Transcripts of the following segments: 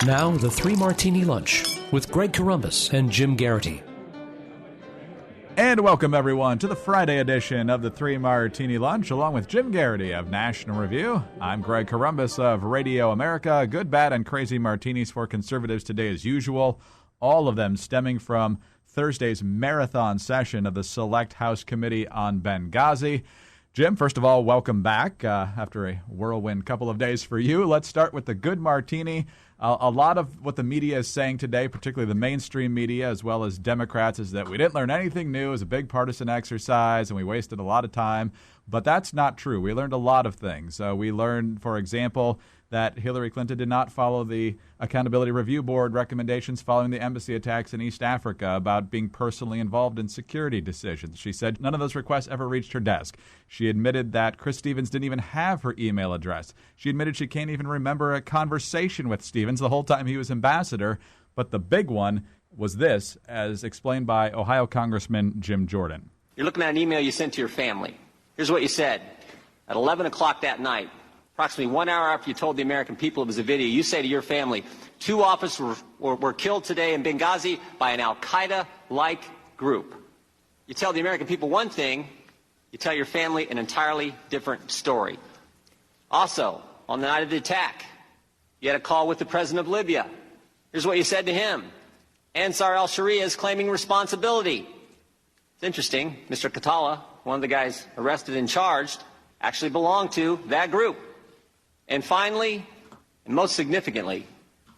Now, the Three Martini Lunch with Greg Corombos and Jim Garrity. And welcome, everyone, to the Friday edition of the Three Martini Lunch, along with Jim Garrity of National Review. I'm Greg Corombos of Radio America. Good, bad, and crazy martinis for conservatives today as usual, all of them stemming from Thursday's marathon session of the Select House Committee on Benghazi. Jim, first of all, welcome back after a whirlwind couple of days for you. Let's start with the good martini. A lot of what the media is saying today, particularly the mainstream media as well as Democrats, is that we didn't learn anything new. It was a big partisan exercise and we wasted a lot of time. But that's not true. We learned a lot of things. We learned, for example, that Hillary Clinton did not follow the Accountability Review Board recommendations following the embassy attacks in East Africa about being personally involved in security decisions. She said none of those requests ever reached her desk. She admitted that Chris Stevens didn't even have her email address. She admitted she can't even remember a conversation with Stevens the whole time he was ambassador. But the big one was this, as explained by Ohio Congressman Jim Jordan. You're looking at an email you sent to your family. Here's what you said. At 11 o'clock that night, approximately 1 hour after you told the American people it was a video, you say to your family, 2 officers were killed today in Benghazi by an al-Qaeda-like group. You tell the American people one thing, you tell your family an entirely different story. Also, on the night of the attack, you had a call with the president of Libya. Here's what you said to him. Ansar al-Sharia is claiming responsibility. It's interesting, Mr. Katala, one of the guys arrested and charged, actually belonged to that group. And finally, and most significantly,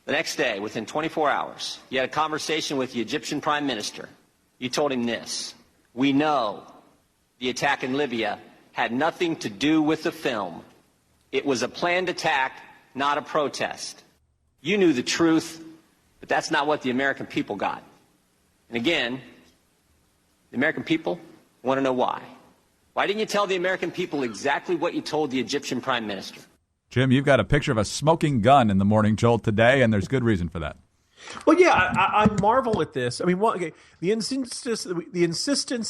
the next day, within 24 hours, you had a conversation with the Egyptian Prime Minister. You told him this: we know the attack in Libya had nothing to do with the film. It was a planned attack, not a protest. You knew the truth, but that's not what the American people got. And again, the American people want to know why. Why didn't you tell the American people exactly what you told the Egyptian Prime Minister? Jim, you've got a picture of a smoking gun in the Morning Jolt today, and there's good reason for that. Well, yeah, I marvel at this. I mean, the insistence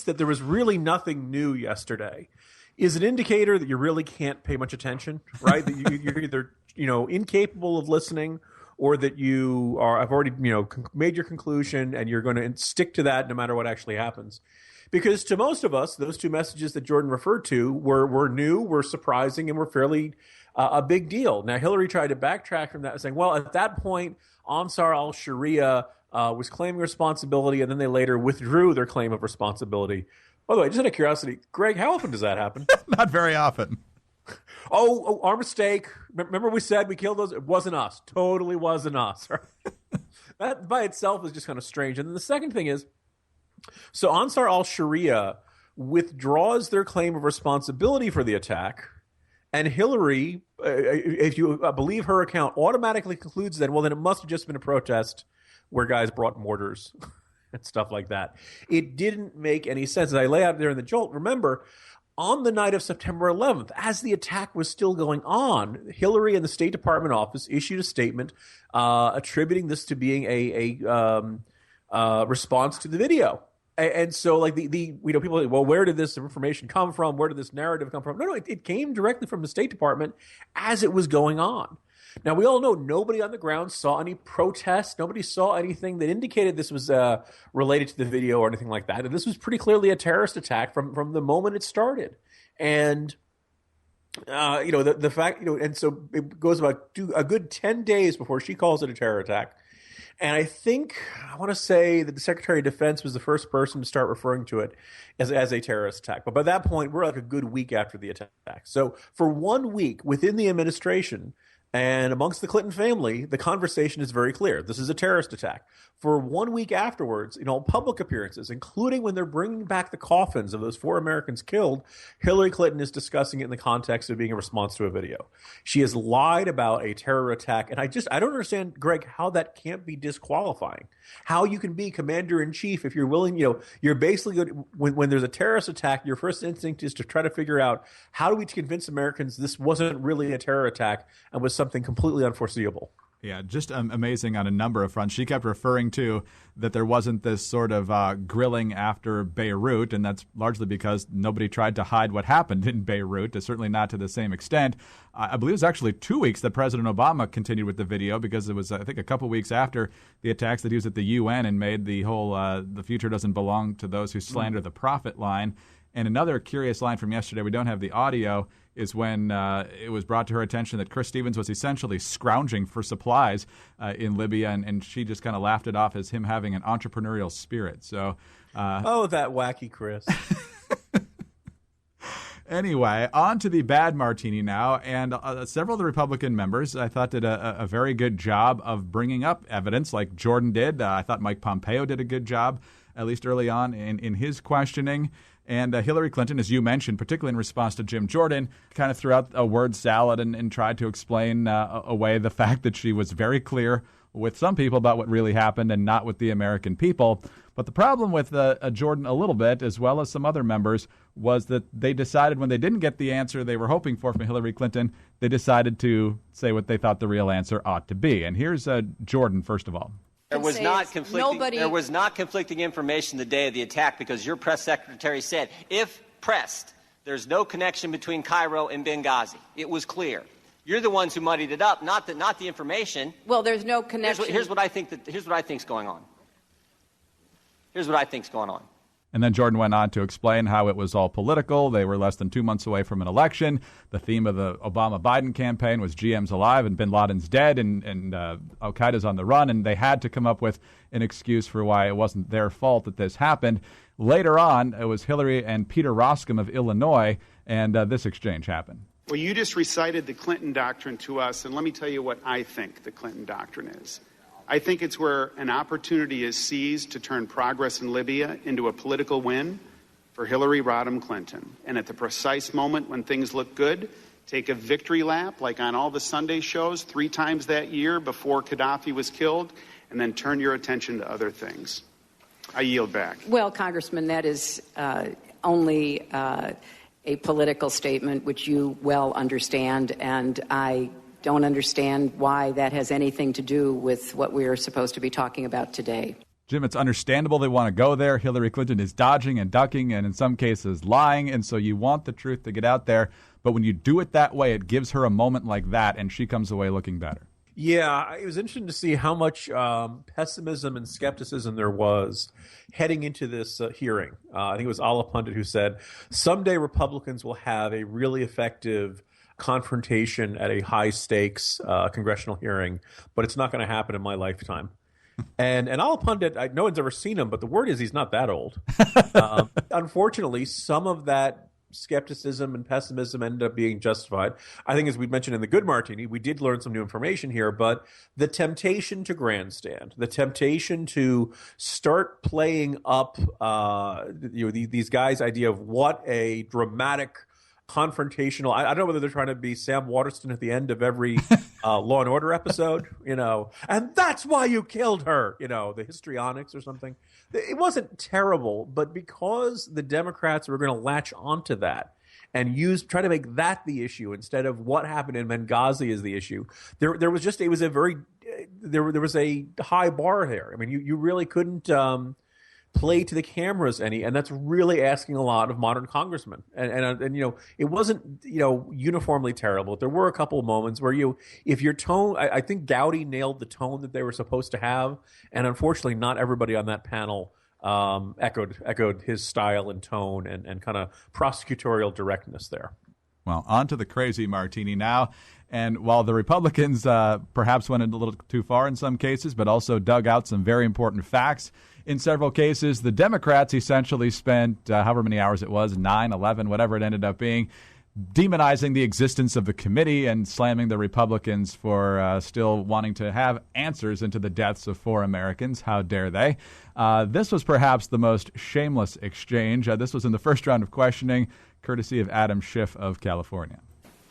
that there was really nothing new yesterday is an indicator that you really can't pay much attention, right? That you're either incapable of listening, or that have already made your conclusion and you're going to stick to that no matter what actually happens. Because to most of us, those two messages that Jordan referred to were new, were surprising, and were fairly a big deal. Now, Hillary tried to backtrack from that, saying, well, at that point, Ansar al-Sharia was claiming responsibility, and then they later withdrew their claim of responsibility. By the way, just out of curiosity, Greg, how often does that happen? Not very often. Oh, our mistake. Remember we said we killed those? It wasn't us. Totally wasn't us. That by itself is just kind of strange. And then the second thing is, so Ansar al-Sharia withdraws their claim of responsibility for the attack, and Hillary, if you believe her account, automatically concludes then it must have just been a protest where guys brought mortars and stuff like that. It didn't make any sense. As I lay out there in the Jolt, remember, on the night of September 11th, as the attack was still going on, Hillary and the State Department office issued a statement attributing this to being a response to the video. And so, like people say, well, where did this information come from? Where did this narrative come from? No, it came directly from the State Department as it was going on. Now, we all know nobody on the ground saw any protests. Nobody saw anything that indicated this was related to the video or anything like that. And this was pretty clearly a terrorist attack from the moment it started. And the fact, and so it goes about a good 10 days before she calls it a terror attack. And I want to say that the Secretary of Defense was the first person to start referring to it as a terrorist attack. But by that point, we're like a good week after the attack. So for 1 week within the administration and amongst the Clinton family, the conversation is very clear. This is a terrorist attack. For 1 week afterwards, in all public appearances, including when they're bringing back the coffins of those 4 Americans killed, Hillary Clinton is discussing it in the context of being a response to a video. She has lied about a terror attack, and I don't understand, Greg, how that can't be disqualifying. How you can be commander-in-chief if you're willing, you're basically going when there's a terrorist attack, your first instinct is to try to figure out how do we convince Americans this wasn't really a terror attack and was something completely unforeseeable. Yeah, just amazing on a number of fronts. She kept referring to that there wasn't this sort of grilling after Beirut, and that's largely because nobody tried to hide what happened in Beirut, certainly not to the same extent. I believe it was actually 2 weeks that President Obama continued with the video because it was, I think, a couple weeks after the attacks that he was at the UN and made the whole the future doesn't belong to those who slander the prophet line. And another curious line from yesterday, we don't have the audio, is when it was brought to her attention that Chris Stevens was essentially scrounging for supplies in Libya, and she just kind of laughed it off as him having an entrepreneurial spirit. So, that wacky Chris. Anyway, on to the bad Martini now, and several of the Republican members, I thought, did a very good job of bringing up evidence, like Jordan did. I thought Mike Pompeo did a good job, at least early on in his questioning. And Hillary Clinton, as you mentioned, particularly in response to Jim Jordan, kind of threw out a word salad and tried to explain away the fact that she was very clear with some people about what really happened and not with the American people. But the problem with Jordan a little bit, as well as some other members, was that they decided when they didn't get the answer they were hoping for from Hillary Clinton, they decided to say what they thought the real answer ought to be. And here's Jordan, first of all. There was not conflicting information the day of the attack because your press secretary said, if pressed, there's no connection between Cairo and Benghazi. It was clear. You're the ones who muddied it up, not the information. Well, there's no connection. Here's what I think's going on. Here's what I think's going on. And then Jordan went on to explain how it was all political. They were less than 2 months away from an election. The theme of the Obama-Biden campaign was GM's alive and bin Laden's dead and al-Qaeda's on the run. And they had to come up with an excuse for why it wasn't their fault that this happened. Later on, it was Hillary and Peter Roskam of Illinois, and this exchange happened. Well, you just recited the Clinton doctrine to us, and let me tell you what I think the Clinton doctrine is. I think it's where an opportunity is seized to turn progress in Libya into a political win for Hillary Rodham Clinton. And at the precise moment when things look good, take a victory lap like on all the Sunday shows 3 times that year before Gaddafi was killed, and then turn your attention to other things. I yield back. Well, Congressman, that is only a political statement, which you well understand, and I don't understand why that has anything to do with what we're supposed to be talking about today. Jim, it's understandable they want to go there. Hillary Clinton is dodging and ducking and in some cases lying, and so you want the truth to get out there. But when you do it that way, it gives her a moment like that, and she comes away looking better. Yeah, it was interesting to see how much pessimism and skepticism there was heading into this hearing. I think it was Ala Pundit who said, someday Republicans will have a really effective confrontation at a high-stakes congressional hearing, but it's not going to happen in my lifetime. And Ala Pundit, no one's ever seen him, but the word is he's not that old. Unfortunately, some of that skepticism and pessimism ended up being justified. I think, as we mentioned in the Good Martini, we did learn some new information here, but the temptation to grandstand, the temptation to start playing up these guys' idea of what a dramatic confrontational. I don't know whether they're trying to be Sam Waterston at the end of every Law and Order episode, and that's why you killed her, the histrionics or something. It wasn't terrible, but because the Democrats were going to latch onto that and try to make that the issue instead of what happened in Benghazi as the issue, there was a high bar there. I mean, you really couldn't play to the cameras and that's really asking a lot of modern congressmen. And it wasn't uniformly terrible. There were a couple of moments where if your tone, I think Gowdy nailed the tone that they were supposed to have, and unfortunately not everybody on that panel echoed his style and tone and kind of prosecutorial directness there. Well, on to the crazy Martini now. And while the Republicans perhaps went a little too far in some cases, but also dug out some very important facts in several cases, the Democrats essentially spent however many hours it was, 9, 11, whatever it ended up being, demonizing the existence of the committee and slamming the Republicans for still wanting to have answers into the deaths of 4 Americans. How dare they? This was perhaps the most shameless exchange. This was in the first round of questioning, courtesy of Adam Schiff of California.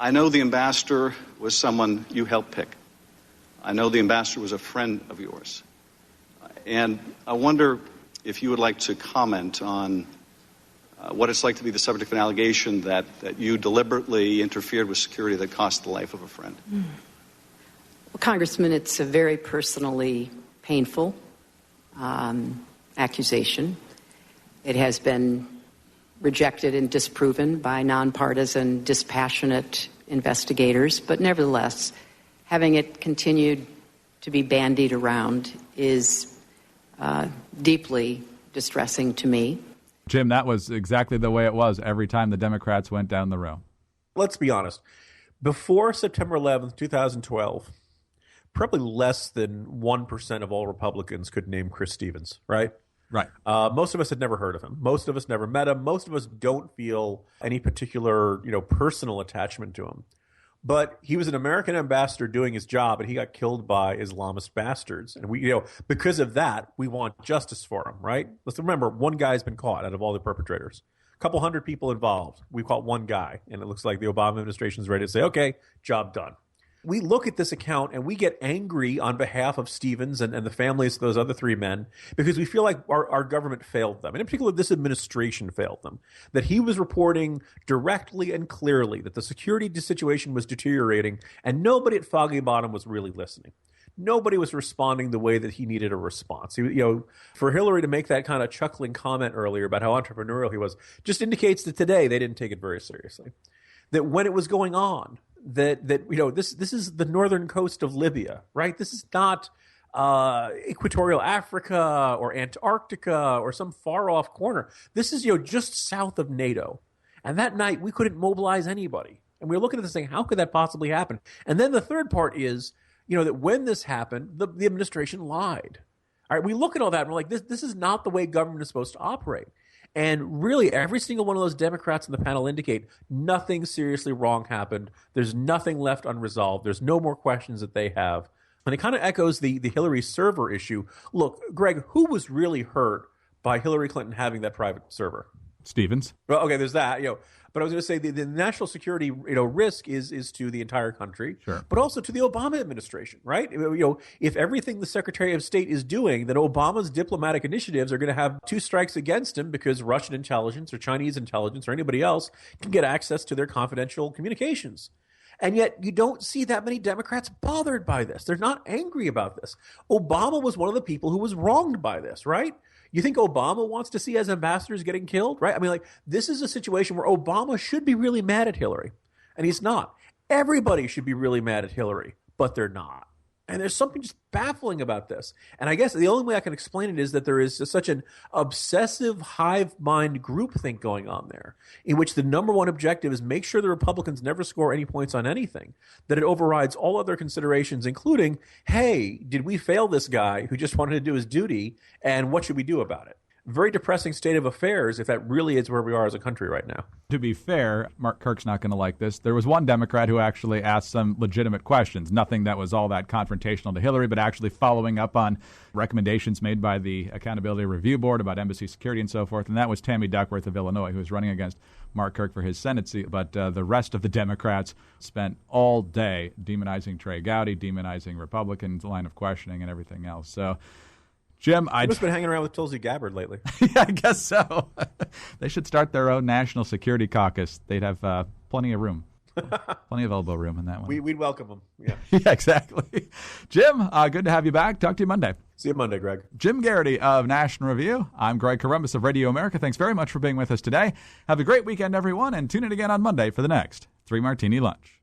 I know the ambassador was someone you helped pick. I know the ambassador was a friend of yours. And I wonder if you would like to comment on what it's like to be the subject of an allegation that you deliberately interfered with security that cost the life of a friend. Well, Congressman, it's a very personally painful accusation. It has been rejected and disproven by nonpartisan, dispassionate investigators, but nevertheless, having it continued to be bandied around is deeply distressing to me. Jim, that was exactly the way it was every time the Democrats went down the row. Let's be honest. Before September 11th, 2012, probably less than 1% of all Republicans could name Chris Stevens, right? Right. Most of us had never heard of him. Most of us never met him. Most of us don't feel any particular, personal attachment to him. But he was an American ambassador doing his job, and he got killed by Islamist bastards. And we, because of that, we want justice for him, right? Let's remember, one guy's been caught out of all the perpetrators. A couple hundred people involved. We caught one guy, and it looks like the Obama administration is ready to say, okay, job done. We look at this account and we get angry on behalf of Stevens and the families of those other three men because we feel like our government failed them. And in particular, this administration failed them. That he was reporting directly and clearly that the security situation was deteriorating and nobody at Foggy Bottom was really listening. Nobody was responding the way that he needed a response. For Hillary to make that kind of chuckling comment earlier about how entrepreneurial he was just indicates that today they didn't take it very seriously. That when it was going on, this is the northern coast of Libya, right? This is not equatorial Africa or Antarctica or some far off corner. This is just south of NATO. And that night we couldn't mobilize anybody. And we were looking at this saying, how could that possibly happen? And then the third part is, that when this happened, the administration lied. All right, we look at all that and we're like, this is not the way government is supposed to operate. And really, every single one of those Democrats in the panel indicate nothing seriously wrong happened. There's nothing left unresolved. There's no more questions that they have. And it kind of echoes the Hillary server issue. Look, Greg, who was really hurt by Hillary Clinton having that private server? Stevens. Well, okay, there's that. But I was going to say the national security risk is to the entire country, sure, but also to the Obama administration, right? If everything the Secretary of State is doing, then Obama's diplomatic initiatives are going to have two strikes against him because Russian intelligence or Chinese intelligence or anybody else can get access to their confidential communications. And yet you don't see that many Democrats bothered by this. They're not angry about this. Obama was one of the people who was wronged by this, right? You think Obama wants to see his ambassadors getting killed, right? I mean, this is a situation where Obama should be really mad at Hillary, and he's not. Everybody should be really mad at Hillary, but they're not. And there's something just baffling about this. And I guess the only way I can explain it is that there is such an obsessive hive mind groupthink going on there, in which the number one objective is make sure the Republicans never score any points on anything, that it overrides all other considerations, including, hey, did we fail this guy who just wanted to do his duty, and what should we do about it? Very depressing state of affairs if that really is where we are as a country right now. To be fair, Mark Kirk's not going to like this. There was one Democrat who actually asked some legitimate questions, nothing that was all that confrontational to Hillary, but actually following up on recommendations made by the Accountability Review Board about embassy security and so forth. And that was Tammy Duckworth of Illinois, who was running against Mark Kirk for his Senate seat. But the rest of the Democrats spent all day demonizing Trey Gowdy, demonizing Republicans' line of questioning and everything else. So, Jim, I've just been hanging around with Tulsi Gabbard lately. Yeah, I guess so. They should start their own national security caucus. They'd have plenty of room, plenty of elbow room in that one. We'd welcome them. Yeah, yeah, exactly. Jim, good to have you back. Talk to you Monday. See you Monday, Greg. Jim Garrity of National Review. I'm Greg Columbus of Radio America. Thanks very much for being with us today. Have a great weekend, everyone, and tune in again on Monday for the next 3 Martini Lunch.